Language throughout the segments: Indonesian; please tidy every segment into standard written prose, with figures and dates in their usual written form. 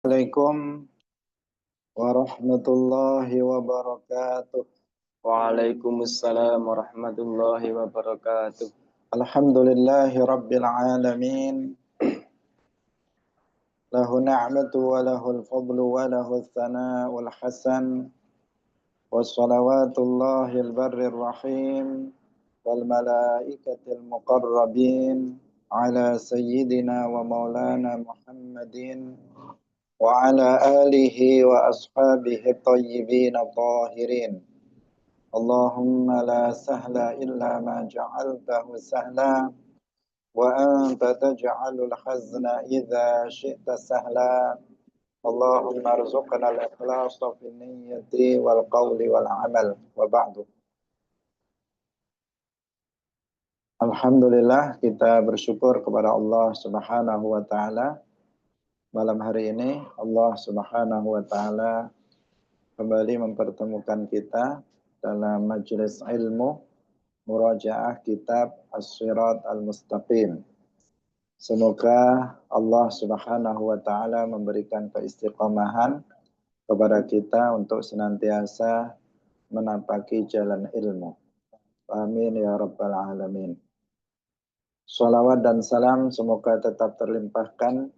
Assalamualaikum warahmatullahi wabarakatuh. Waalaikumsalam warahmatullahi wabarakatuh. Alhamdulillahi rabbil alamin. Lahu ni'matu wa lahul fadlu wa lahul thana'ul hasan. Wassalawatullahil barrir rahim. Wal malaikatil muqarrabin. Ala sayyidina wa maulana Muhammadin. Wa ala alihi wa ashabihi tayyibin tahirin. Allahumma la sahla illa ma ja'altahu sahla wa anta taj'alul hazna idza syi'ta sahla. Allahumma arzuqna al-ikhlasa fi niyyati wal qawli wal amal wa ba'du. Alhamdulillah, kita bersyukur kepada Allah Subhanahu wa taala. Malam hari ini Allah Subhanahu wa taala kembali mempertemukan kita dalam majelis ilmu murajaah kitab As-Sirat Al-Mustaqim. Semoga Allah Subhanahu wa taala memberikan keistiqomahan kepada kita untuk senantiasa menapaki jalan ilmu. Amin ya rabbal alamin. Salawat dan salam semoga tetap terlimpahkan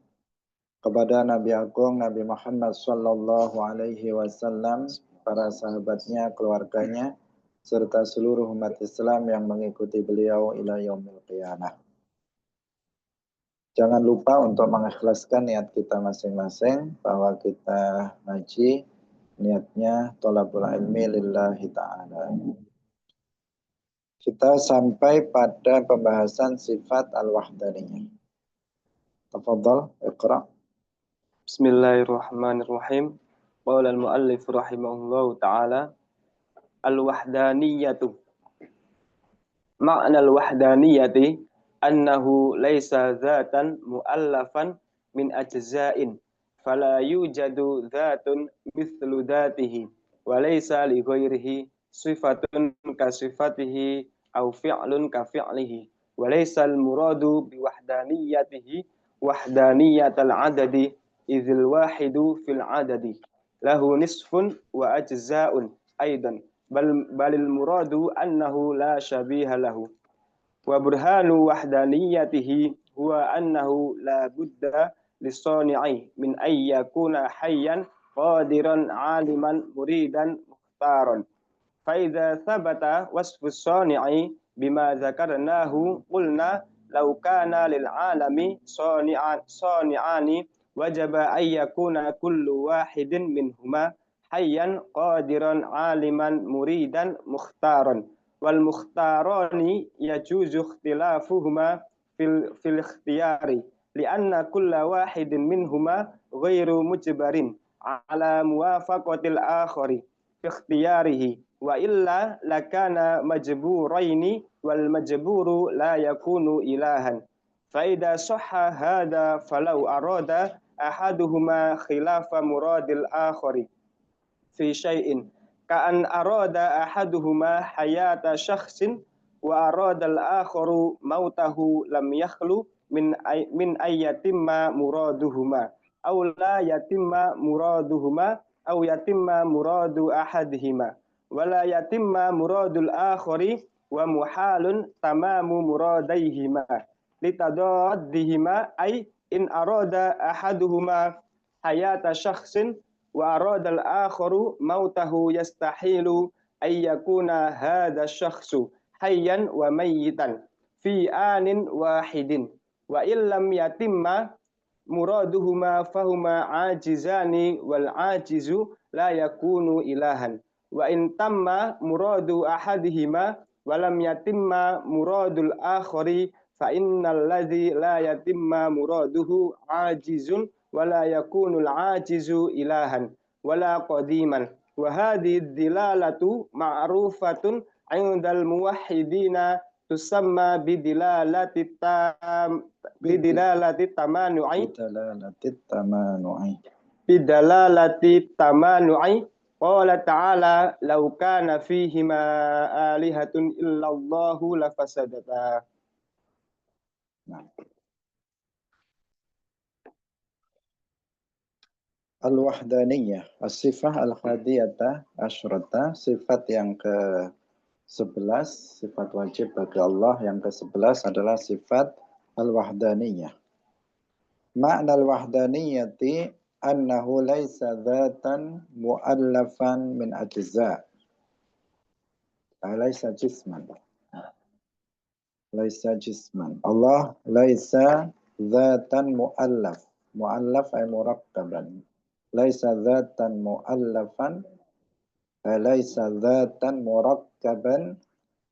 kepada Nabi Agung Nabi Muhammad sallallahu alaihi wasallam, para sahabatnya, keluarganya, serta seluruh umat Islam yang mengikuti beliau ila yaumil qiyamah. Jangan lupa untuk mengikhlaskan niat kita masing-masing bahwa kita ngaji niatnya thalabul ilmi lillahi ta'ala. Kita sampai pada pembahasan sifat al-wahdaniyah. Tafadhal, iqra. Bismillahirrahmanirrahim. Qala al-muallif rahimahullahu ta'ala, al-wahdaniyatu. Ma'na al-wahdaniyati annahu laysa dhatan mu'allafan min ajza'in fala yujadu dhatun mithlu dhatihi wa laysa li ghairihi sifatun ka sifatihi aw fi'lun ka fi'lihi wa laysa al-muradu bi wahdaniyatihi wahdaniyatal adadi idzil wahidu fil adadi lahu nisfun wa ajza'un aidan balil muradu annahu la syabiha lahu wa burhanu wahdaniyatihi huwa annahu la budda lisani'i min ay yakuna hayyan qadiran aliman muridan mukhtaran fa idza thabata wasfu sani'i bima zakarnahu qulna law kana lil alami sani'ani wajaba ay yakuna kullu wahidin minhuma hayyan qadiran aliman muridan mukhtaran wal mukhtarani yajuzu ikhtilafuhuma fil ikhtiyari lianna kulla wahidin minhuma ghairu mujbarin ala muwafaqatil akhari fi ikhtiyarihi wa illa lakana majburaini wal majburu la yakunu ilahan fa idza sahha hadha falau arada ahaduhuma khilafa muradil akhari fi syai'in ka'an arada ahaduhuma hayata syakhsin wa arada al-akharu mautahu lam yakhlu min ayyatimma muraduhuma aw la yatimma muraduhuma aw yatimma muradu ahadihima wa la yatimma muradul akhari wa muhalun tamamu muradaihima litadaddihima ay in arada ahaduhuma hayata syakhsin wa arada al-akharu mautahu yastahilu ay yakuna hadha syakhsu hayyan wa mayyitan fi anin wahidin wa illam yatimma muraduhuma fahuma ajizani wal ajizu la yakunu ilahan wa in tamma muradu ahadihima wa lam yatimma muradul akhari fa innal ladzi la yatimma muraduhu ajizun wala yakunul ajizu ilahan wala qadiman wa hadhihi dilalatu ma'rufatun 'indal muwahhidina tusamma bidilalati tamanu'i qala ta'ala law kana fihima alihatun illallahu lafasadata. Al-wahdaniyah, as-sifah al-hadiyata asyrata, sifat yang ke-11, sifat wajib bagi Allah yang ke-11 adalah sifat al-wahdaniyah. Makna al-wahdaniyati annahu laisa dzatan mu'allafan min ajza'. Laisa jisman. Laisa jisman. Allah laisa dzatan mu'allaf. Mu'allaf ay murakkaban. Laisa dzatan mu'allafan, laisa dzatan murakkaban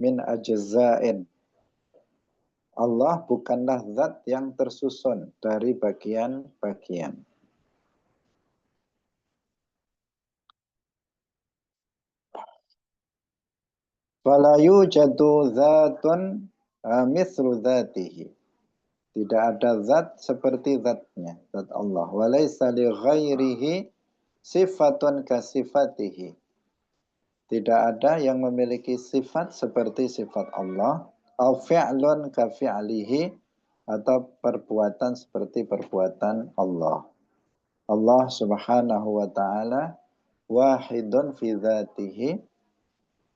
min ajza'in. Allah bukanlah zat yang tersusun dari bagian-bagian. Fala yujadu dzatun mithlu dzatihi. Tidak ada zat seperti zatnya, zat Allah. Walaysa li ghairihi sifatun kasifatihi. Tidak ada yang memiliki sifat seperti sifat Allah. Au fi'lun ka fi'lihi, atau perbuatan seperti perbuatan Allah. Allah subhanahu wa ta'ala wahidun fi dzatihi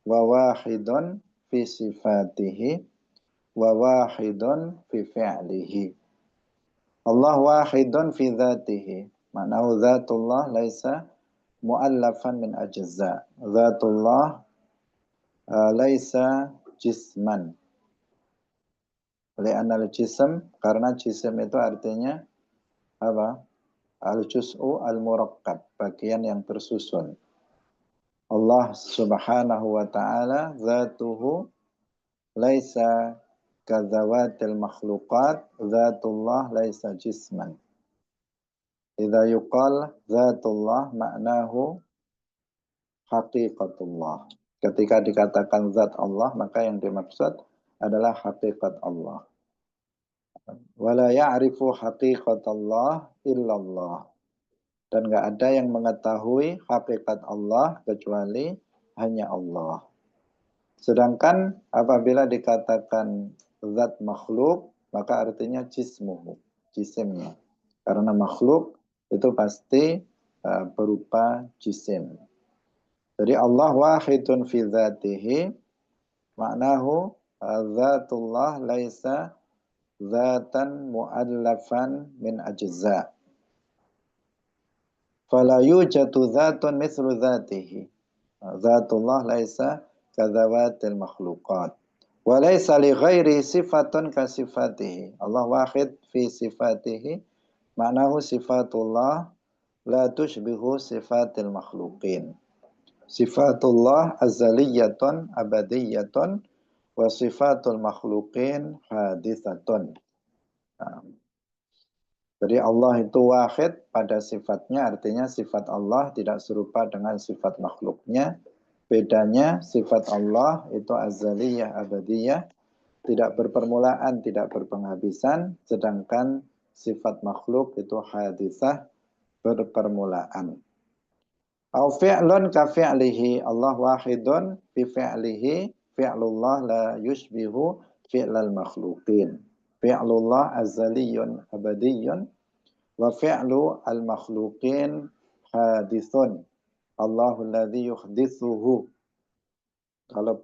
wa wahidun fi sifatihi wa wahidun fi fi'lihi. Allah wahidun fi dzatihi. Maknahu dzatullah laisa mu'allafan min ajza. Dzatullah laisa jisman. Li'anna al-jism, karena jism itu artinya apa? Al-juz'u al-murakkab, bagian yang tersusun. Allah subhanahu wa ta'ala dzatuhu laisa kadzawatil makhluqat, dzatullah laisa jisman. Idza yuqal dzatullah maknahu haqiqatullah. Ketika dikatakan zat Allah, maka yang dimaksud adalah hakikat Allah. Wala ya'rifu haqiqatallah illallah. Dan enggak ada yang mengetahui hakikat Allah kecuali hanya Allah. Sedangkan apabila dikatakan zat makhluk, maka artinya jismuhu, jisimnya. Karena makhluk itu pasti berupa jisim. Jadi Allah wahidun fi dzatihi, maknahu dzatullah laisa dzatan mu'allafan min ajza'. Fala yujadu dzatun mithlu dzatihi. Dzatullah laisa kadzawatil makhluqat. Wa laisa li ghairi sifatun ka sifatihi. Allah wahid fi sifatihi, maknahu sifatullah la tushbihu sifatil makhluqin. Sifatullah azaliyatun abadiyatun wa sifatul makhluqin haditsatun. Jadi Allah itu wahid pada sifatnya, artinya sifat Allah tidak serupa dengan sifat makhluknya. Bedanya sifat Allah itu azaliyah, abadiyah, tidak berpermulaan, tidak berpenghabisan, sedangkan sifat makhluk itu haditsah, berpermulaan. Au fi'lun ka fi'lihi, Allah wahidun fi fi'lihi, fi'lullah la yushbihu fi'lal makhluqin. Fi'lullah azaliyun abadiyun wa fi'lu al-makhluqin hadithun. Allahul ladzi yuhdithuhu. Kalau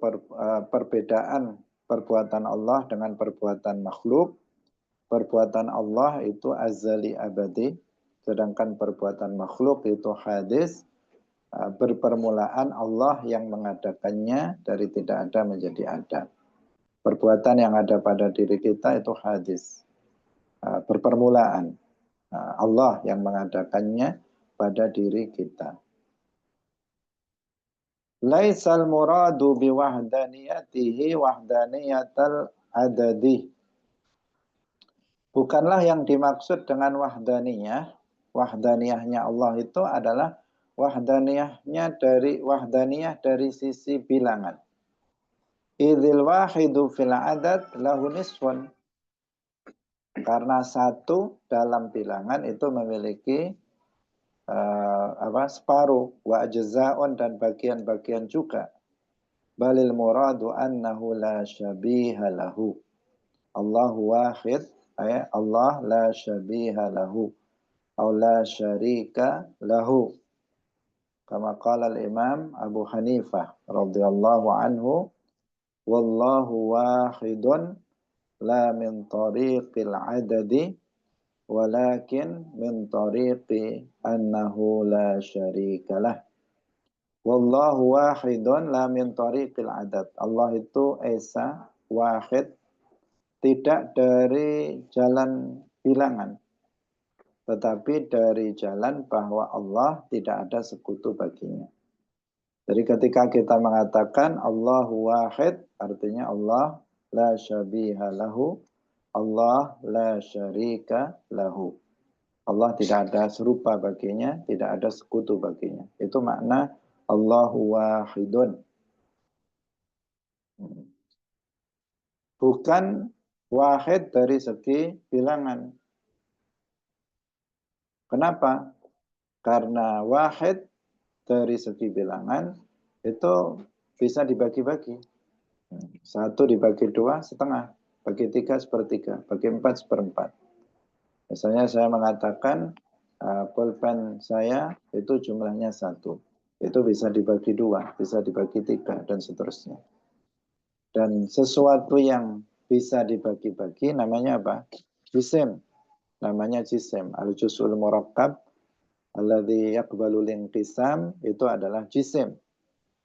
perbedaan perbuatan Allah dengan perbuatan makhluk, perbuatan Allah itu azali abadi, sedangkan perbuatan makhluk itu hadis, berpermulaan Allah yang mengadakannya dari tidak ada menjadi ada. Perbuatan yang ada pada diri kita itu hadis, berpermulaan. Allah yang mengadakannya pada diri kita. Laisal muradu biwahdaniyatihi wahdaniyatal adadi. Bukanlah yang dimaksud dengan wahdaniyah. Wahdaniyahnya Allah itu adalah wahdaniyah dari sisi bilangan. Idzil wahidu fil adad lahu nisfun. Karena satu dalam bilangan itu memiliki separuh, wa ajza'un, dan bagian-bagian juga. Balil muradu annahu la syabiha lahu. Allahu wahid, Allah la syabiha lahu. aw la syarika lahu. Kama qala al-Imam Abu Hanifah radhiyallahu anhu, wallahu wahidun la min tariqil adadi walakin min tariqi annahu la syarikalah. Wallahu wahidun la min tariqil adad. Allah itu esa, wahid, tidak dari jalan bilangan, tetapi dari jalan bahwa Allah tidak ada sekutu baginya. Jadi ketika kita mengatakan Allahu wahid, artinya Allah la syabiha lahu, Allah la syarika lahu. Allah tidak ada serupa baginya, tidak ada sekutu baginya. Itu makna Allahu wahidun. Bukan wahid dari segi bilangan. Kenapa? Karena wahid dari segi bilangan itu bisa dibagi-bagi. 1 dibagi 2 setengah, bagi 3 sepertiga, bagi 4 seperempat. Misalnya saya mengatakan pulpen saya itu jumlahnya 1. Itu bisa dibagi 2, bisa dibagi 3, dan seterusnya. Dan sesuatu yang bisa dibagi-bagi namanya apa? Jisim. Namanya jisim. Al-juz'ul murakkab alladzi yaqbalul inqisam, itu adalah jisim.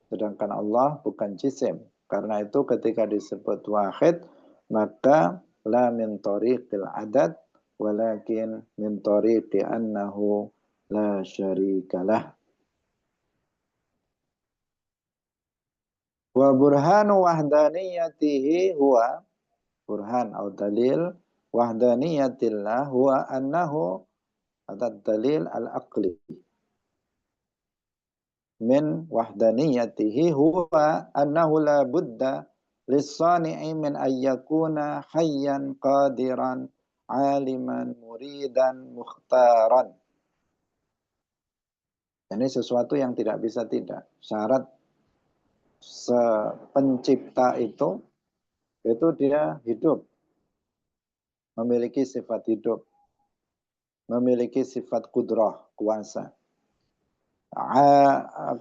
Sedangkan Allah bukan jisim. Karena itu ketika disebut wahid, maka la min tariqil adad walakin min tariqi annahu la syarikalah. Wa burhanu wahdaniyatihi huwa, burhan atau dalil wahdaniyatillah huwa annahu, atau dalil al-aqli min wahdaniyatihi huwa annahu la budda lis-sani'i min ayyakuna hayyan qadiran aliman muridan mukhtaran. Ini sesuatu yang tidak bisa tidak. Syarat pencipta itu dia hidup, memiliki sifat hidup, memiliki sifat kudrah, kuasa.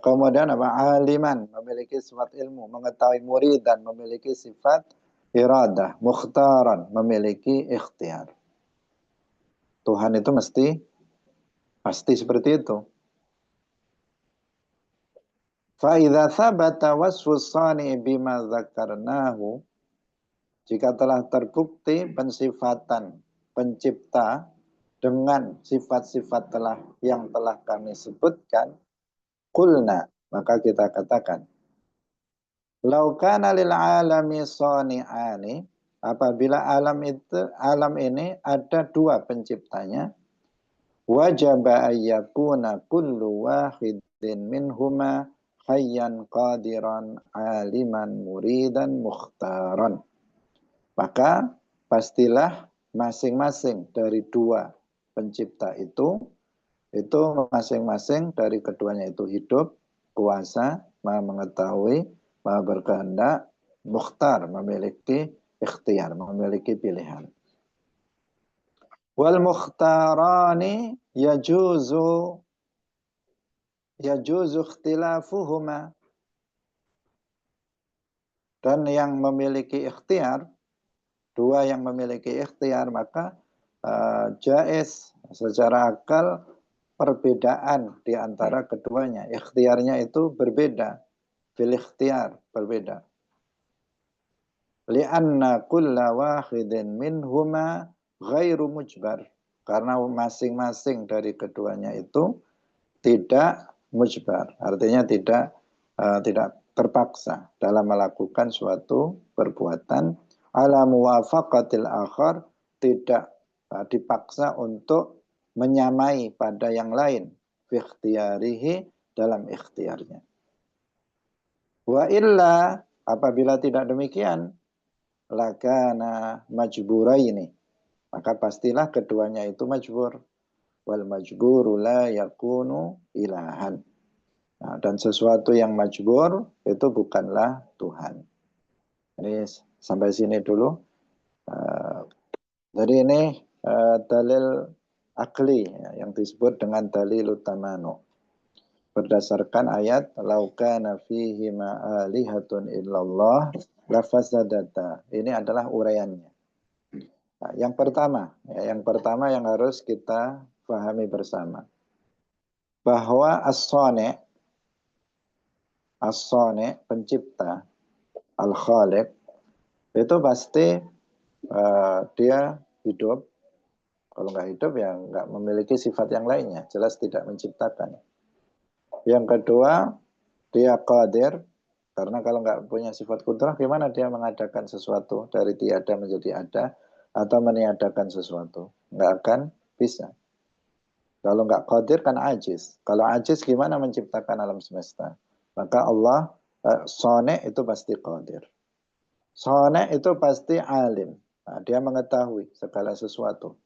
Kemudian apa? Aliman, memiliki sifat ilmu, mengetahui murid, dan memiliki sifat iradah, mukhtaran, memiliki ikhtiar. Tuhan itu pasti seperti itu. Fa idza thabata wasfus sani bima dzakarnahu, jika telah terbukti pensifatan pencipta dengan sifat-sifat yang telah kami sebutkan, qulna, maka kita katakan, lau kana lil alami sani'ani, apabila alam ini ada 2 penciptanya, wajaba ayyakuna kullu wahidin minhuma hayyan qadiran aliman muridan mukhtaran. Maka pastilah masing-masing dari 2 pencipta itu masing-masing dari keduanya itu hidup, kuasa, maha mengetahui, maha berkehendak, mukhtar, memiliki ikhtiar, memiliki pilihan. Wal mukhtarani yajuzu ikhtilafuhuma, dan yang memiliki ikhtiar, 2 yang memiliki ikhtiar, maka jaiz secara akal perbedaan di antara keduanya. Ikhtiarnya itu berbeda, fil ikhtiar berbeda. Li'anna kulla wahidin minhuma ghairu mujbar, karena masing-masing dari keduanya itu tidak mujbar, artinya tidak terpaksa dalam melakukan suatu perbuatan, ala muwafaqatil akhar, tidak dipaksa untuk menyamai pada yang lain, fi ikhtiyarihi, dalam ikhtiarnya. Wa illa, apabila tidak demikian, lakana majburaini, maka pastilah keduanya itu majbur. Wal majburu la yakunu ilahan. Nah, dan sesuatu yang majbur itu bukanlah Tuhan. Ini sampai sini dulu. Jadi ini dalil akli ya, yang disebut dengan dalilut tamanu. Berdasarkan ayat laukana fihi ma'alihatun illallah lafasadata. Ini adalah uraiannya. Nah, yang pertama yang harus kita pahami bersama bahwa as-sone pencipta, al-khaliq itu pasti dia hidup. Kalau nggak hidup ya nggak memiliki sifat yang lainnya, jelas tidak menciptakan. Yang kedua, dia qadir, karena kalau nggak punya sifat kudrah, gimana dia mengadakan sesuatu dari tiada menjadi ada, atau meniadakan sesuatu? Nggak akan bisa. Kalau nggak qadir kan ajiz. Kalau ajiz gimana menciptakan alam semesta? Maka Allah, sone itu pasti qadir. Sone itu pasti alim. Nah, dia mengetahui segala sesuatu.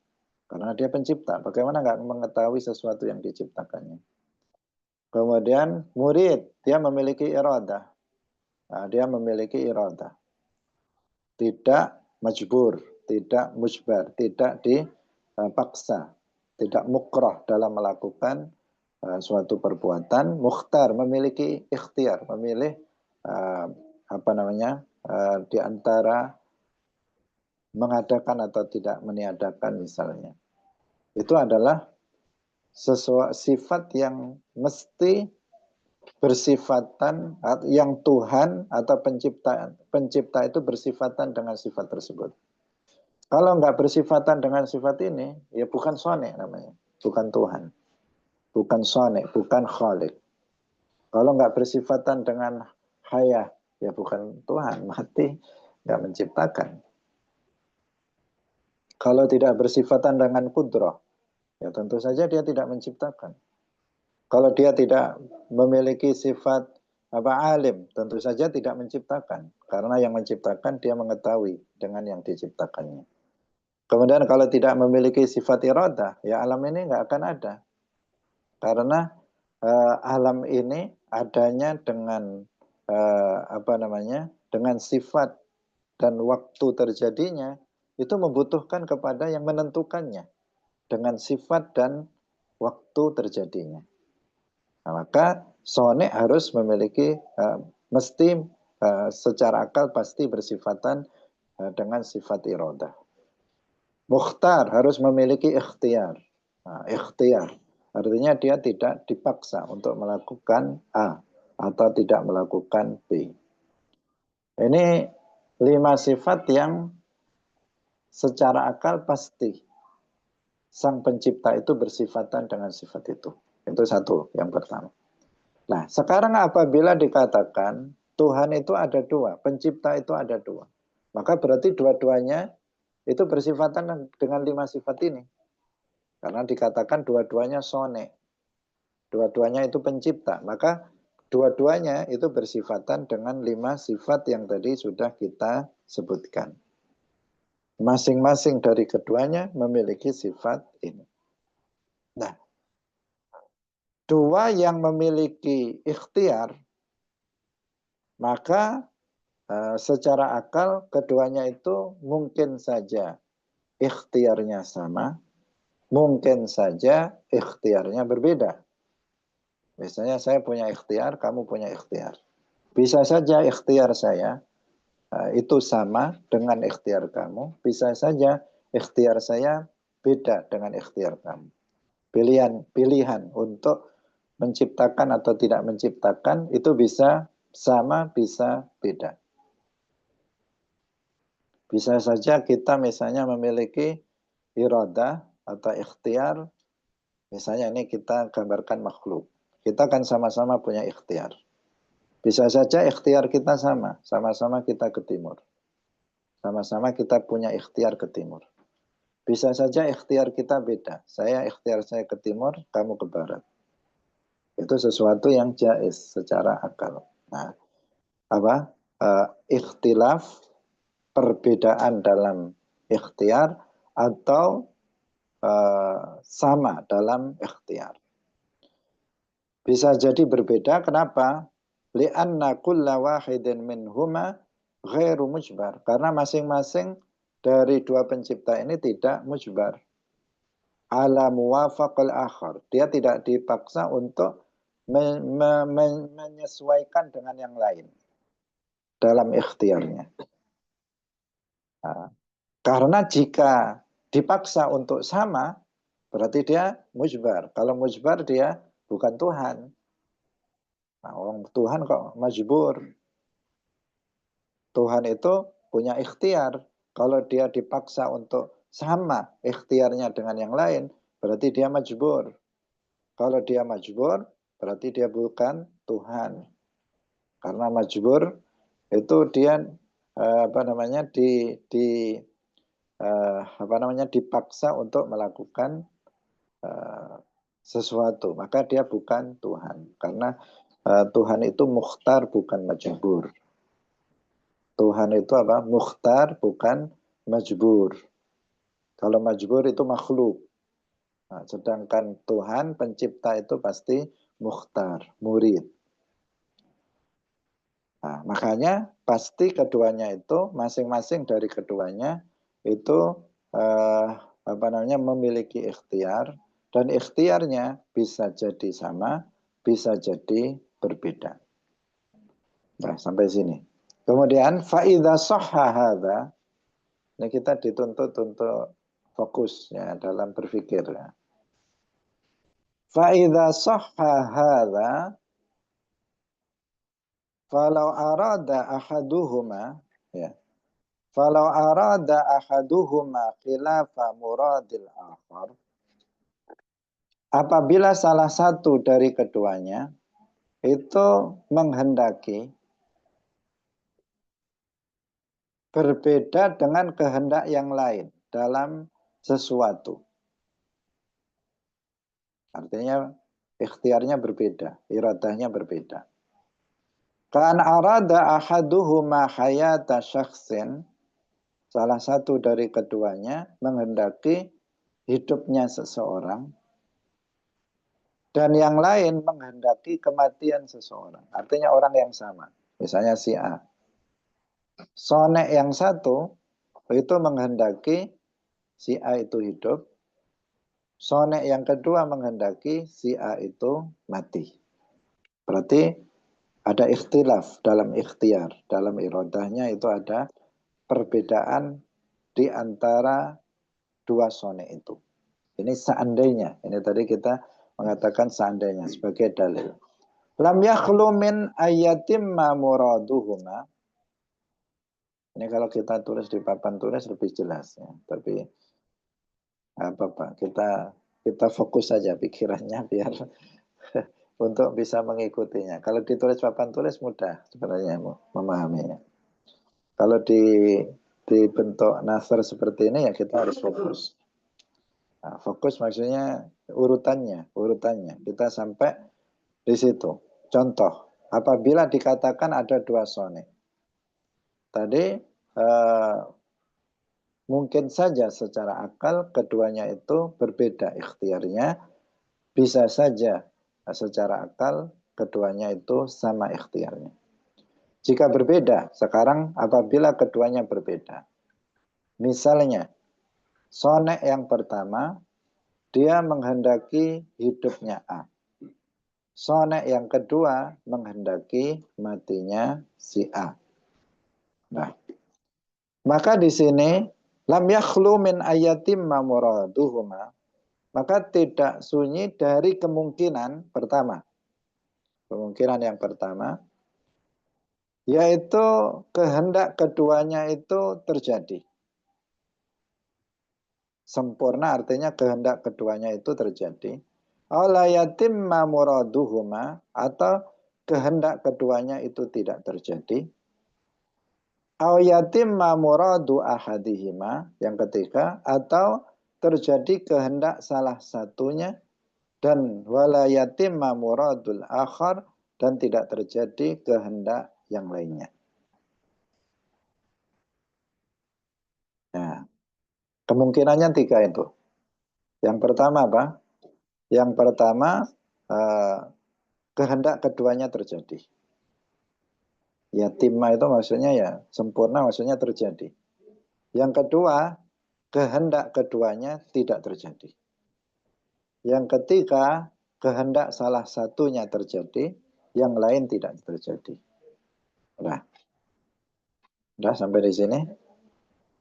Karena dia pencipta. Bagaimana nggak mengetahui sesuatu yang diciptakannya? Kemudian murid, dia memiliki iradah. Nah, dia memiliki iradah. Tidak majbur, tidak mujbar, tidak dipaksa, tidak mukrah dalam melakukan suatu perbuatan. Mukhtar, memiliki ikhtiar, memilih di antara mengadakan atau tidak meniadakan misalnya. Itu adalah sesuatu sifat yang mesti bersifatan, yang Tuhan atau pencipta itu bersifatan dengan sifat tersebut. Kalau nggak bersifatan dengan sifat ini, ya bukan sone namanya, bukan Tuhan, bukan sone, bukan khalik. Kalau nggak bersifatan dengan hayah, ya bukan Tuhan, mati, nggak menciptakan. Kalau tidak bersifatan dengan kudrah, ya tentu saja dia tidak menciptakan. Kalau dia tidak memiliki sifat alim, tentu saja tidak menciptakan. Karena yang menciptakan dia mengetahui dengan yang diciptakannya. Kemudian kalau tidak memiliki sifat iradah, ya alam ini nggak akan ada. Karena alam ini adanya dengan dengan sifat dan waktu terjadinya, itu membutuhkan kepada yang menentukannya dengan sifat dan waktu terjadinya. Nah, maka sone harus memiliki mesti secara akal pasti bersifatan dengan sifat iradah. Mukhtar harus memiliki ikhtiar. Nah, ikhtiar artinya dia tidak dipaksa untuk melakukan A atau tidak melakukan B. Ini 5 sifat yang secara akal pasti sang pencipta itu bersifatan dengan sifat itu. Itu satu, yang pertama. Nah, sekarang apabila dikatakan Tuhan itu ada dua, pencipta itu ada dua, maka berarti dua-duanya itu bersifatan dengan 5 sifat ini. Karena dikatakan dua-duanya sone, dua-duanya itu pencipta, maka dua-duanya itu bersifatan dengan 5 sifat yang tadi sudah kita sebutkan. Masing-masing dari keduanya memiliki sifat ini. Nah, dua yang memiliki ikhtiar, maka secara akal keduanya itu mungkin saja ikhtiarnya sama, mungkin saja ikhtiarnya berbeda. Misalnya saya punya ikhtiar, kamu punya ikhtiar. Bisa saja ikhtiar saya itu sama dengan ikhtiar kamu, bisa saja ikhtiar saya beda dengan ikhtiar kamu. Pilihan untuk menciptakan atau tidak menciptakan itu bisa sama, bisa beda. Bisa saja kita misalnya memiliki iradah atau ikhtiar, misalnya ini kita gambarkan makhluk. Kita kan sama-sama punya ikhtiar. Bisa saja ikhtiar kita sama, sama-sama kita ke timur. Sama-sama kita punya ikhtiar ke timur. Bisa saja ikhtiar kita beda. Ikhtiar saya ke timur, kamu ke barat. Itu sesuatu yang jaiz secara akal. Nah, ikhtilaf, perbedaan dalam ikhtiar atau sama dalam ikhtiar. Bisa jadi berbeda, kenapa? Li'anna kulla wahidin minhuma ghairu mujbar. Karena masing-masing dari dua pencipta ini tidak mujbar. ala muwafaqal akhar. Dia tidak dipaksa untuk menyesuaikan dengan yang lain dalam ikhtiarnya. Nah, karena jika dipaksa untuk sama, berarti dia mujbar. Kalau mujbar dia bukan Tuhan. Nah, orang Tuhan kok majbur. Tuhan itu punya ikhtiar. Kalau dia dipaksa untuk sama ikhtiarnya dengan yang lain, berarti dia majbur. Kalau dia majbur, berarti dia bukan Tuhan. Karena majbur itu dia dipaksa untuk melakukan sesuatu, maka dia bukan Tuhan. Karena Tuhan itu mukhtar bukan majbur. Tuhan itu apa? Mukhtar bukan majbur. Kalau majbur itu makhluk. Nah, sedangkan Tuhan pencipta itu pasti mukhtar, murid. Nah, makanya pasti keduanya itu masing-masing dari keduanya itu memiliki ikhtiar, dan ikhtiarnya bisa jadi sama, bisa jadi berbeda. Nah, sampai sini. Kemudian faidza shahha hadza, ini kita dituntut untuk fokus ya dalam berpikir ya. Faidza shahha hadza falau arada ahaduhuma ya. Falau arada ahaduhuma khilafa muradil akhar, apabila salah satu dari keduanya itu menghendaki berbeda dengan kehendak yang lain dalam sesuatu. Artinya ikhtiarnya berbeda, iradahnya berbeda. Kan arada ahaduhuma hayata syakhsin, salah satu dari keduanya menghendaki hidupnya seseorang, dan yang lain menghendaki kematian seseorang. Artinya orang yang sama. Misalnya si A. Sonek yang satu itu menghendaki si A itu hidup. Sonek yang kedua menghendaki si A itu mati. Berarti ada ikhtilaf dalam ikhtiar. Dalam irodahnya itu ada perbedaan di antara dua sonek itu. Ini seandainya. Ini tadi kita mengatakan seandainya sebagai dalil. Lam yakhlu min ayatimma muraduhuma. Ini kalau kita tulis di papan tulis lebih jelas ya. Tapi apa-apa, kita fokus saja pikirannya biar untuk bisa mengikutinya. Kalau ditulis papan tulis mudah sebenarnya memahaminya. Kalau dibentuk nasr seperti ini ya kita harus fokus. Nah, fokus maksudnya urutannya. Kita sampai di situ. Contoh, apabila dikatakan ada dua sonek. Tadi mungkin saja secara akal keduanya itu berbeda ikhtiarnya. Bisa saja secara akal keduanya itu sama ikhtiarnya. Jika berbeda, sekarang apabila keduanya berbeda. Misalnya, sonek yang pertama, dia menghendaki hidupnya A. Sonek yang kedua menghendaki matinya si A. Nah, maka di sini lam yakhlu min ayatim ma muraduhuma, maka tidak sunyi dari kemungkinan pertama. Kemungkinan yang pertama yaitu kehendak keduanya itu terjadi. Sempurna artinya kehendak keduanya itu terjadi. Ala yatimma muraduhuma, atau kehendak keduanya itu tidak terjadi. Aw yatimma muradu ahadihima, yang ketiga, atau terjadi kehendak salah satunya, dan wala yatimma muradul akhar, dan tidak terjadi kehendak yang lainnya. Nah, kemungkinannya tiga itu. Yang pertama apa? Yang pertama kehendak keduanya terjadi. Yatimma itu maksudnya ya sempurna, maksudnya terjadi. Yang kedua, kehendak keduanya tidak terjadi. Yang ketiga, kehendak salah satunya terjadi, yang lain tidak terjadi. Nah, udah sampai di sini.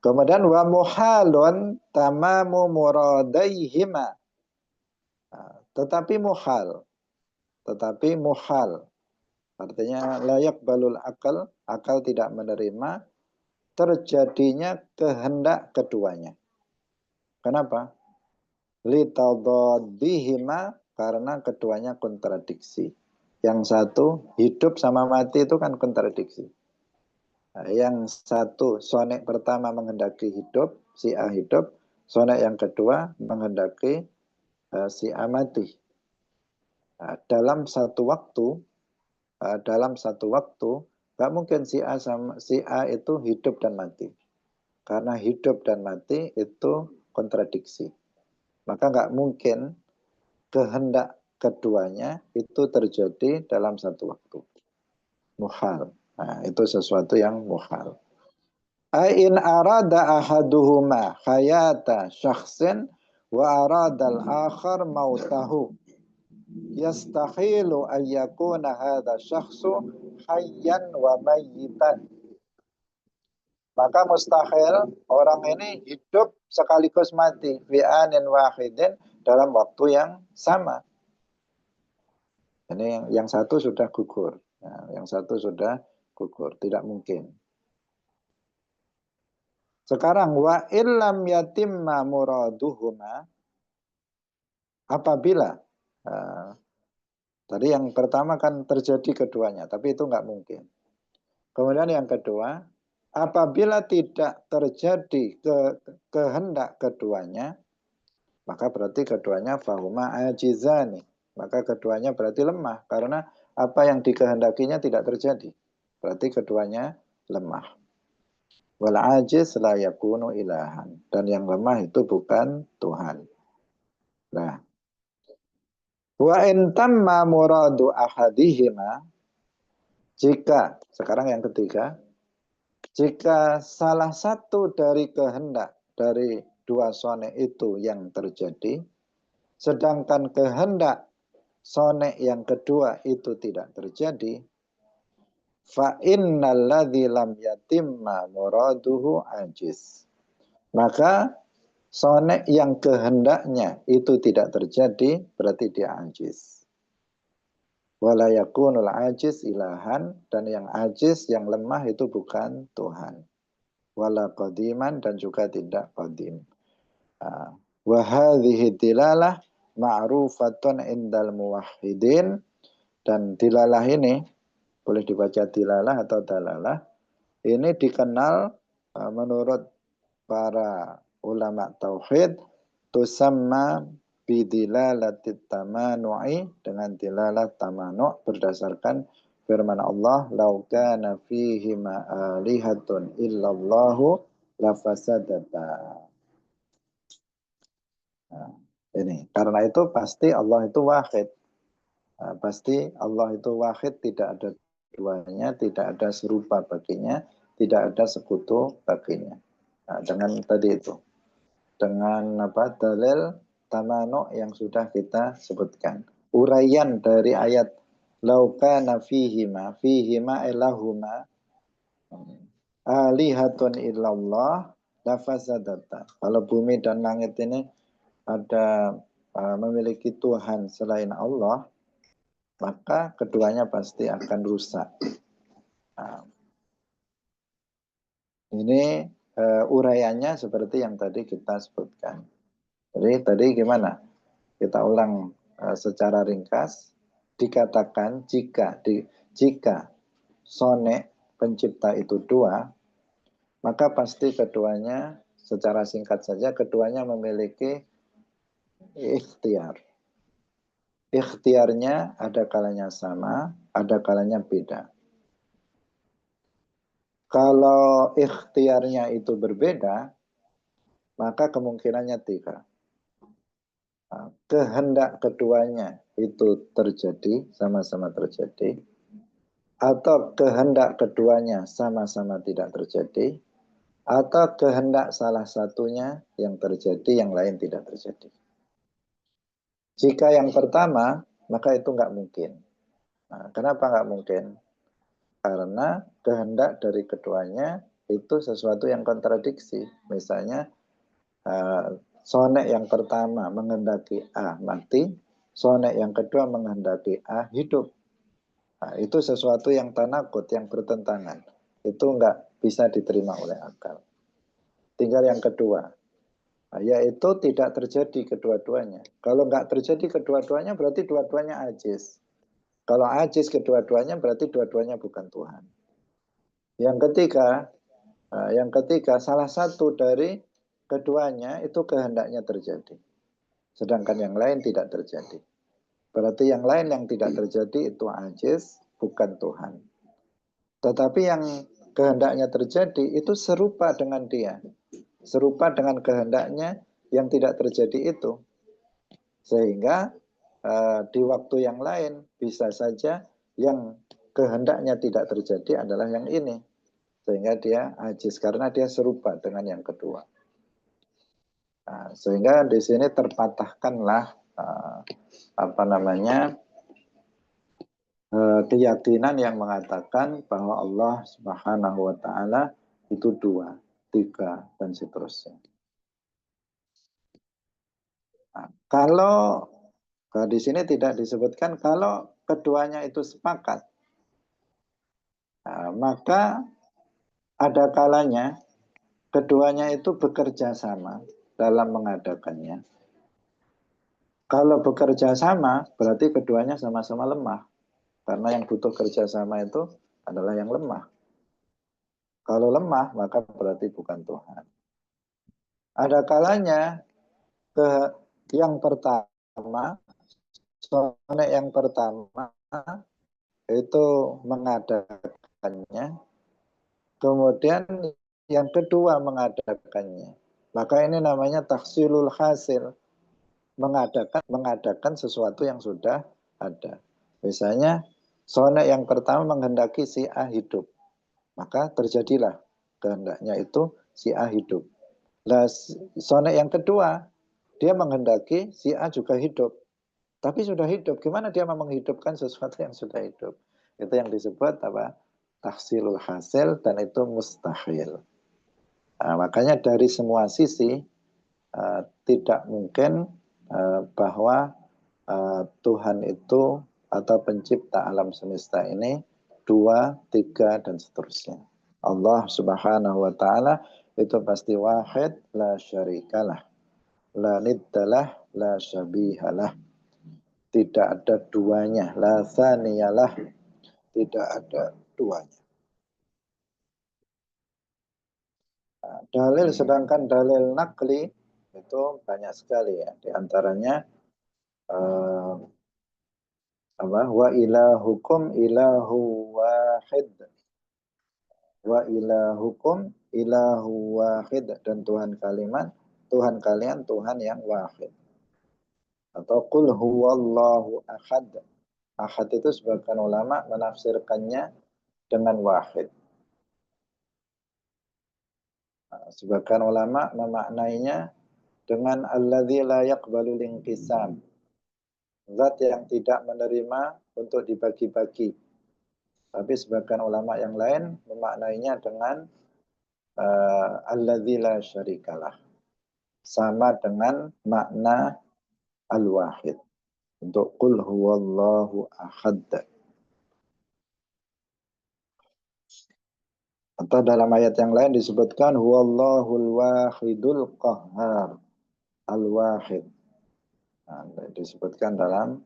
Kemudian wa muhalun tamamu muradaihima. Nah, tetapi muhal, artinya layak balul akal, akal tidak menerima terjadinya kehendak keduanya. Kenapa? Litadadihima, karena keduanya kontradiksi. Yang satu hidup sama mati itu kan kontradiksi. Nah, yang satu sonek pertama menghendaki hidup, si A hidup, sonek yang kedua menghendaki si A mati. Nah, dalam satu waktu nggak mungkin si A itu hidup dan mati, karena hidup dan mati itu kontradiksi. Maka nggak mungkin kehendak keduanya itu terjadi dalam satu waktu. Muhal. Nah, itu sesuatu yang muhal. Ain arada ahaduhuma hayata syakhsin wa arada al-akhar mautahu. Yastahilu ayyakuna hadha syakhsu hayyan wa mayyitan. Maka mustahil orang ini hidup sekaligus mati fi anin wahidin, dalam waktu yang sama. Ini yang satu sudah gugur. Nah, yang satu sudah gugur, tidak mungkin. Sekarang wa illam yatimma muraduhuma, apabila tadi yang pertama kan terjadi keduanya, tapi itu nggak mungkin. Kemudian yang kedua, apabila tidak terjadi kehendak keduanya, maka berarti keduanya fahuma ajizani, maka keduanya berarti lemah, karena apa yang dikehendakinya tidak terjadi, berarti keduanya lemah. Wal ajiz la yakunu ilahan, dan yang lemah itu bukan Tuhan. Nah, wa in tamma muradu ahadihima, jika, sekarang yang ketiga, jika salah satu dari kehendak dari dua sonek itu yang terjadi, sedangkan kehendak sonek yang kedua itu tidak terjadi, fa innal ladzi lam yatimma muraduhu ajiz. Maka sonek yang kehendaknya itu tidak terjadi berarti dia ajiz. Wala yakunul ajiz ilahan, dan yang ajiz, yang lemah itu bukan Tuhan. Wala qadiman, dan juga tidak qadim. Wa hadhihi dilalah ma'rufatun indal muwahhidin, dan dilalah ini boleh dibaca dilalah atau dalalah, ini dikenal menurut para ulama tauhid tusamma bidilalatit tamanu'i, dengan dilalat tamanu' berdasarkan firman Allah, lau kana fihi ma'alihatun illallahu lafasadata. Nah, ini karena itu pasti Allah itu wahid. Nah, pasti Allah itu wahid, tidak ada duanya, tidak ada serupa baginya, tidak ada sekutu baginya. Nah, dengan tadi itu, dengan dalil tamanu yang sudah kita sebutkan. Uraian dari ayat laukana fihima ilahuma alihatun illallah lafasadata. Kalau bumi dan langit ini ada memiliki Tuhan selain Allah, maka keduanya pasti akan rusak. Nah, ini uraiannya seperti yang tadi kita sebutkan. Jadi tadi gimana? Kita ulang secara ringkas. Dikatakan jika sonek pencipta itu dua, maka pasti keduanya, secara singkat saja, keduanya memiliki ikhtiar. Ikhtiarnya ada kalanya sama, ada kalanya beda. Kalau ikhtiarnya itu berbeda, maka kemungkinannya tiga. Kehendak keduanya itu terjadi, sama-sama terjadi, atau kehendak keduanya sama-sama tidak terjadi, atau kehendak salah satunya yang terjadi, yang lain tidak terjadi. Jika yang pertama, maka itu nggak mungkin. Nah, kenapa nggak mungkin? Karena kehendak dari keduanya itu sesuatu yang kontradiksi. Misalnya, sonek yang pertama menghendaki A mati, sonek yang kedua menghendaki A hidup. Nah, itu sesuatu yang tanakut, yang bertentangan. Itu nggak bisa diterima oleh akal. Tinggal yang kedua, yaitu tidak terjadi kedua-duanya. Kalau nggak terjadi kedua-duanya berarti dua-duanya ajiz. Kalau ajiz kedua-duanya berarti dua-duanya bukan Tuhan. Yang ketiga salah satu dari keduanya itu kehendaknya terjadi. Sedangkan yang lain tidak terjadi. Berarti yang lain yang tidak terjadi itu ajiz, bukan Tuhan. Tetapi yang kehendaknya terjadi itu serupa dengan dia. Serupa dengan kehendaknya yang tidak terjadi itu. Sehingga di waktu yang lain bisa saja yang kehendaknya tidak terjadi adalah yang ini. Sehingga dia ajiz karena dia serupa dengan yang kedua. Nah, sehingga di sini terpatahkanlah keyakinan yang mengatakan bahwa Allah Subhanahu wa taala itu dua, tiga, dan seterusnya. Nah, kalau di sini tidak disebutkan kalau keduanya itu sepakat, maka ada kalanya keduanya itu bekerja sama dalam mengadakannya. Kalau bekerja sama berarti keduanya sama-sama lemah. Karena yang butuh kerjasama itu adalah yang lemah. Kalau lemah maka berarti bukan Tuhan. Ada kalanya yang pertama, sonek yang pertama itu mengadakannya, kemudian yang kedua mengadakannya. Maka ini namanya tahsilul hasil, mengadakan sesuatu yang sudah ada. Misalnya sonek yang pertama menghendaki si A hidup, maka terjadilah kehendaknya itu si A hidup. Nah, sonek yang kedua dia menghendaki si A juga hidup. Tapi sudah hidup, gimana dia mau menghidupkan sesuatu yang sudah hidup? Itu yang disebut apa? Tahsilul hasil, dan itu mustahil. Nah, makanya dari semua sisi tidak mungkin bahwa Tuhan itu atau pencipta alam semesta ini dua, tiga, dan seterusnya. Allah Subhanahu wa taala itu pasti wahid, la syarikalah, la niddalah, la syabihalah. Tidak ada duanya, la thaniyalah, tidak ada duanya. Nah, dalil, sedangkan dalil nakli itu banyak sekali ya. Di antaranya wa ilahukum ilahu wahid, wa ilahukum ilahu wahid, dan Tuhan kalian Tuhan yang wahid. Atau qul huwallahu ahad. Ahad itu sebagian ulama menafsirkannya dengan wahid. Sebagian ulama memaknainya dengan alladzi la yaqbalu linqisam. Zat yang tidak menerima untuk dibagi-bagi. Tapi sebagian ulama yang lain memaknainya dengan alladzi la syarikalah. Sama dengan makna al-wahid. Untuk qul huwallahu ahad. Atau dalam ayat yang lain disebutkan huwallahul wahidul qahhar. Al-wahid. Nah, disebutkan dalam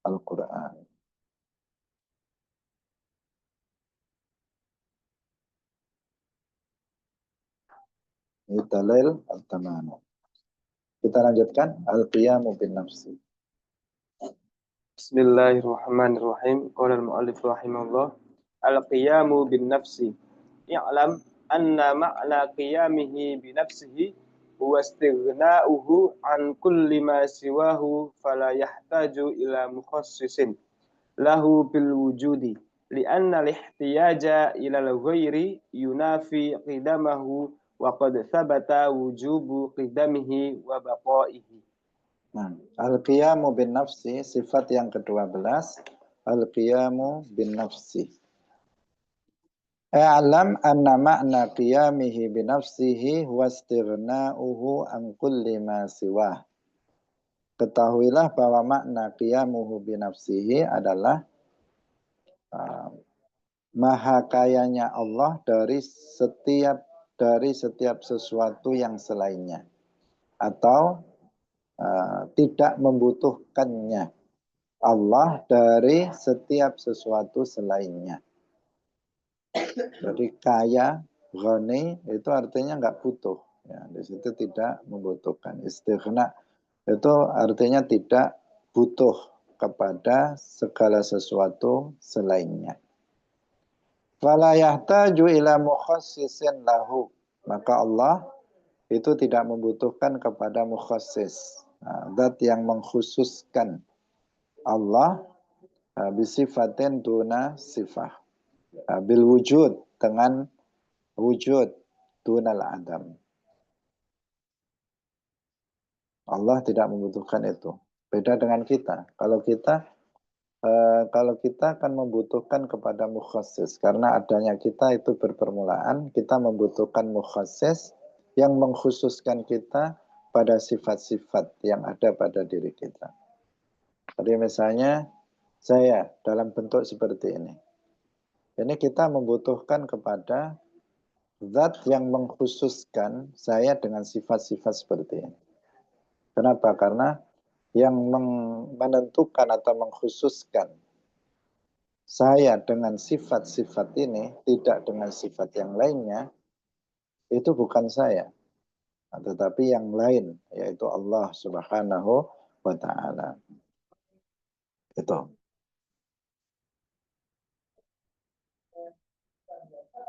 Al-Quran. Ini dalil al-tamanu. Kita lanjutkan al-qiyamu bin nafsi. Bismillahirrahmanirrahim. Qala al-mu'allif rahimahullah, al-qiyamu bin nafsi. I'lam anna ma'na qiyamihi bi nafsihi huwa istighna'uhu an kulli ma siwahu fala yahtaju ila mukhassisin lahu bil wujudi li'anna al-ihtiyaja ila al-ghairi yunafi qidamahu wa qad thabata wujubu qidamihi wa baqaihi. Nah, al-qiyamu bin nafsi, sifat yang ke-12, al-qiyamu bin nafsi. I'lam anna ma'na qiyamihi bi nafsihi huwa istighna'uhu an kulli ma siwah. Ketahuilah bahwa makna qiyamuhu bi nafsihi adalah uh, maha kayanya Allah dari setiap sesuatu yang selainnya, atau tidak membutuhkannya Allah dari setiap sesuatu selainnya. Jadi kaya, ghani itu artinya nggak butuh. Ya, di situ tidak membutuhkan. Istighna itu artinya tidak butuh kepada segala sesuatu selainnya. Fala yahtaju ila mukhassisin lahu. Maka Allah itu tidak membutuhkan kepada mukhassis. Zat yang mengkhususkan Allah bisifatin duna sifah. Bil wujud, dengan wujud dunal adam. Allah tidak membutuhkan itu. Beda dengan kita. Kalau kita akan membutuhkan kepada mukhassis, karena adanya kita itu berpermulaan, kita membutuhkan mukhassis yang mengkhususkan kita pada sifat-sifat yang ada pada diri kita. Jadi misalnya saya dalam bentuk seperti ini. Ini kita membutuhkan kepada zat yang mengkhususkan saya dengan sifat-sifat seperti ini. Kenapa? Karena yang menentukan atau mengkhususkan saya dengan sifat-sifat ini, tidak dengan sifat yang lainnya, itu bukan saya, tetapi yang lain, yaitu Allah Subhanahu wa Ta'ala. Itu.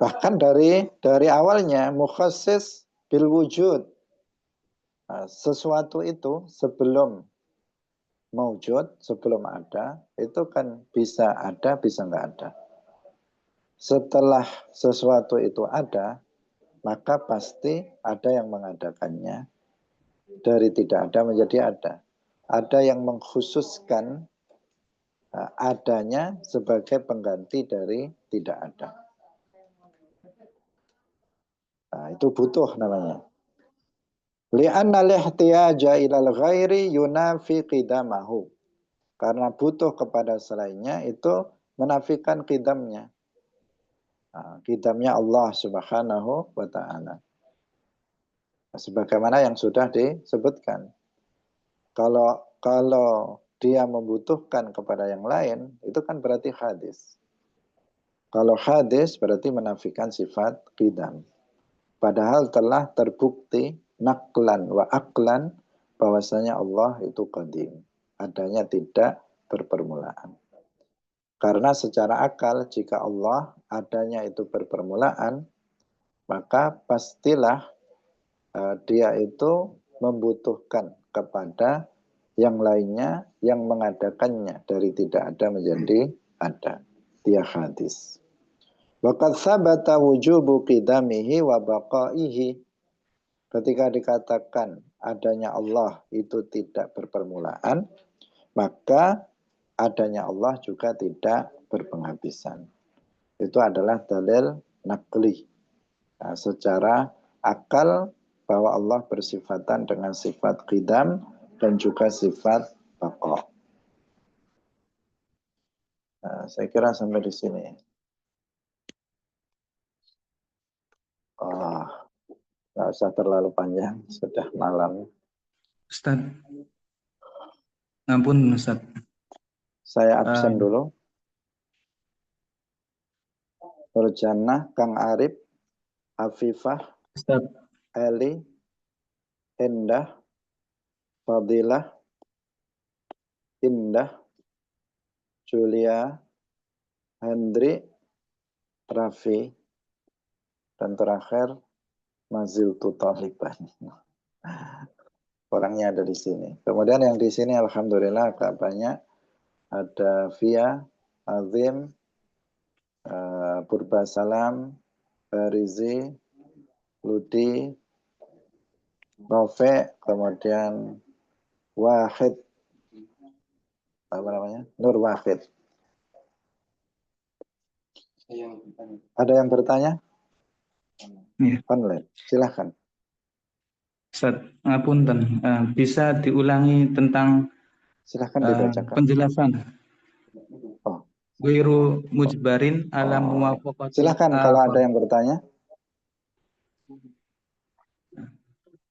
Bahkan dari awalnya mukhassis bil wujud. Nah, sesuatu itu sebelum maujud, sebelum ada, itu kan bisa ada, bisa nggak ada. Setelah sesuatu itu ada, maka pasti ada yang mengadakannya. Dari tidak ada menjadi ada. Ada yang mengkhususkan adanya sebagai pengganti dari tidak ada. Nah, itu butuh namanya. Li'anna lihtiyaja ilal ghairi yunafi qidamahu. Karena butuh kepada selainnya itu menafikan qidamnya. Nah, qidamnya Allah Subhanahu wa Ta'ala. Sebagaimana yang sudah disebutkan. Kalau dia membutuhkan kepada yang lain, itu kan berarti hadis. Kalau hadis berarti menafikan sifat qidam. Padahal telah terbukti naklan wa aklan bahwasanya Allah itu qadim. Adanya tidak berpermulaan. Karena secara akal jika Allah adanya itu berpermulaan, maka pastilah dia itu membutuhkan kepada yang lainnya yang mengadakannya dari tidak ada menjadi ada. Dia hadis. Waqad sabata wujubu qidamihi wa baqaihi. Ketika dikatakan adanya Allah itu tidak berpermulaan, maka adanya Allah juga tidak berpenghabisan. Itu adalah dalil nakli. Nah, secara akal bahwa Allah bersifatan dengan sifat qidam dan juga sifat baqa. Nah, saya kira sampai di sini. Oh, nggak usah terlalu panjang, sudah malam. Ustaz, ampun Ustaz. Saya absen dulu. Nurjannah, Kang Arif, Afifah, Ustaz. Eli, Endah, Fadilah, Indah, Julia, Hendri, Raffi, dan terakhir Mazil Tutaliban. Orangnya ada di sini. Kemudian yang di sini alhamdulillah agak banyak. Ada Via, Azim, Purba Salam, Barizi, Ludi, Rofek, kemudian Wahid. Apa namanya? Nur Wahid. Ada yang bertanya? Ya. Online. Silahkan. Ustaz, ngapunten, bisa diulangi tentang Silahkan dibacakan. penjelasan Oh, ghairu mujbarin ala muwafaqatil silahkan kalau ada akhar. yang bertanya.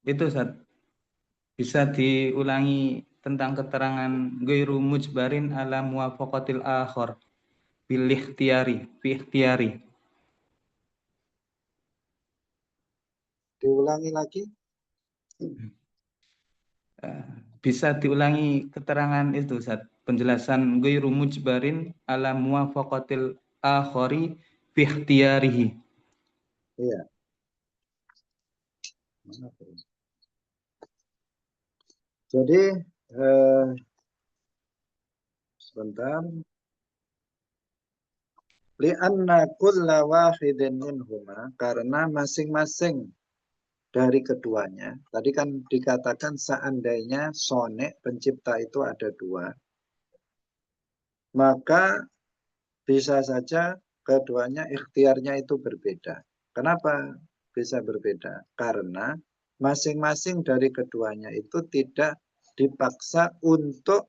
Itu Ustaz, bisa diulangi tentang keterangan ghairu mujbarin ala muwafaqatil akhar bil ikhtiyari, fi ikhtiyari. Diulangi lagi. Bisa diulangi keterangan itu Ustaz, penjelasan ghairu mujbarin ala muwafaqatil akhari fi ikhtiyarihi. Iya. Jadi sebentar. Li'anna kulla wahidin minhuma, karena masing-masing dari keduanya. Tadi kan dikatakan seandainya sonek pencipta itu ada dua, maka bisa saja keduanya ikhtiarnya itu berbeda. Kenapa bisa berbeda? Karena masing-masing dari keduanya itu tidak dipaksa untuk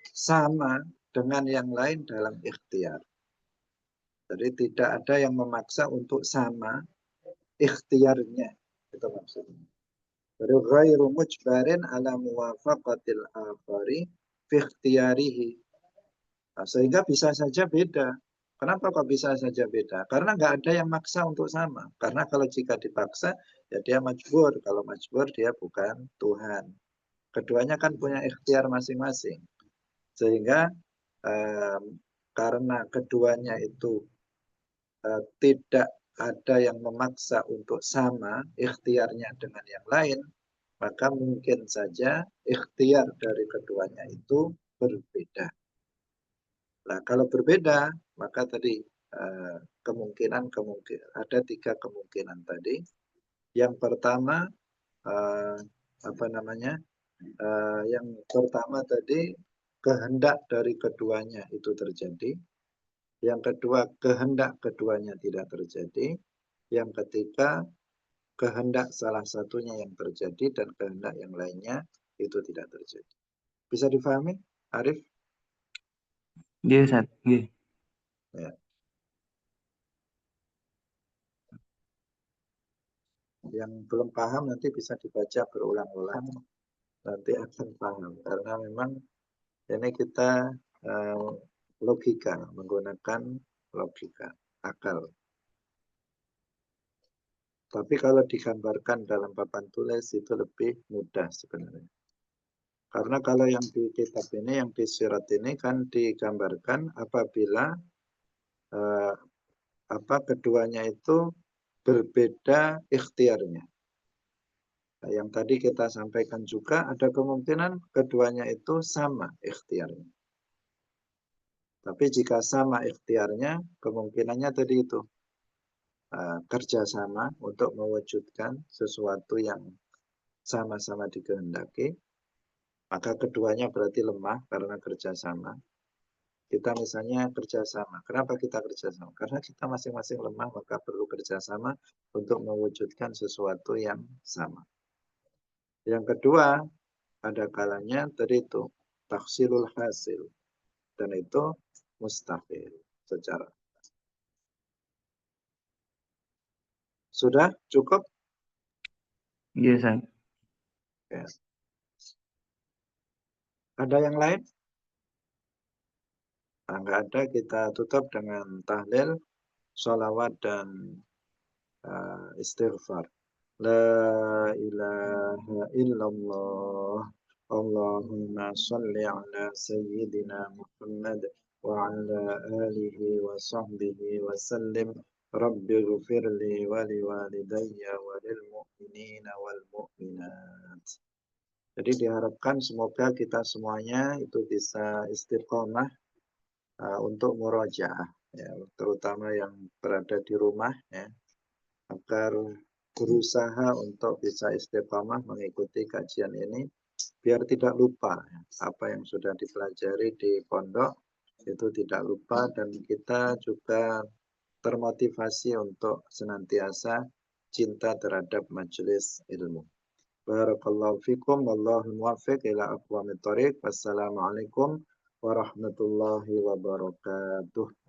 sama dengan yang lain dalam ikhtiar. Jadi tidak ada yang memaksa untuk sama ikhtiarnya. Itu maksudnya. Jadi ghairu mujbarin ala muwafaqatil akhari fi ikhtiyarihi. Nah, sehingga bisa saja beda. Kenapa kok bisa saja beda? Karena nggak ada yang maksa untuk sama. Karena kalau jika dipaksa, ya dia majbur. Kalau majbur, dia bukan Tuhan. Keduanya kan punya ikhtiar masing-masing. Sehingga karena keduanya itu tidak ada yang memaksa untuk sama ikhtiarnya dengan yang lain, maka mungkin saja ikhtiar dari keduanya itu berbeda. Nah, kalau berbeda, maka tadi kemungkinan ada tiga kemungkinan tadi. Yang pertama apa namanya? Yang pertama tadi kehendak dari keduanya itu terjadi. Yang kedua, kehendak keduanya tidak terjadi. Yang ketiga, kehendak salah satunya yang terjadi dan kehendak yang lainnya itu tidak terjadi. Bisa difahami, Arif? Iya, Ustaz. Iya. Ya. Yang belum paham nanti bisa dibaca berulang-ulang. Nanti akan paham. Karena memang ini kita logika, menggunakan logika, akal. Tapi kalau digambarkan dalam papan tulis itu lebih mudah sebenarnya. Karena kalau yang di kitab ini, yang di surat ini kan digambarkan apabila keduanya itu berbeda ikhtiarnya. Nah, yang tadi kita sampaikan juga ada kemungkinan keduanya itu sama ikhtiarnya. Tapi jika sama ikhtiarnya, kemungkinannya tadi itu kerjasama untuk mewujudkan sesuatu yang sama-sama dikehendaki, maka keduanya berarti lemah karena kerjasama. Kita misalnya kerjasama. Kenapa kita kerjasama? Karena kita masing-masing lemah, maka perlu kerjasama untuk mewujudkan sesuatu yang sama. Yang kedua, ada kalanya tadi itu tahsilul hasil. Dan itu mustahil secara. Sudah cukup? Iya, Ustaz. Ya. Ada yang lain? Nah, nggak ada, kita tutup dengan tahlil, sholawat, dan istighfar. La ilaha illallah. Allahumma salli ala sayyidina Muhammad wa ala alihi wa sahbihi wa sallim. Rabbi ghfirli wa liwalidayya wa lil mu'minina wal mu'minat. Jadi diharapkan semoga kita semuanya itu bisa istiqomah untuk murojaah, ya, terutama yang berada di rumah, ya, agar berusaha untuk bisa istiqomah mengikuti kajian ini biar tidak lupa apa yang sudah dipelajari di pondok itu tidak lupa, dan kita juga termotivasi untuk senantiasa cinta terhadap majelis ilmu. Barakallahu fikum, wallahu muwaffiq ila aqwamit thoriq. Wassalamualaikum warahmatullahi wabarakatuh.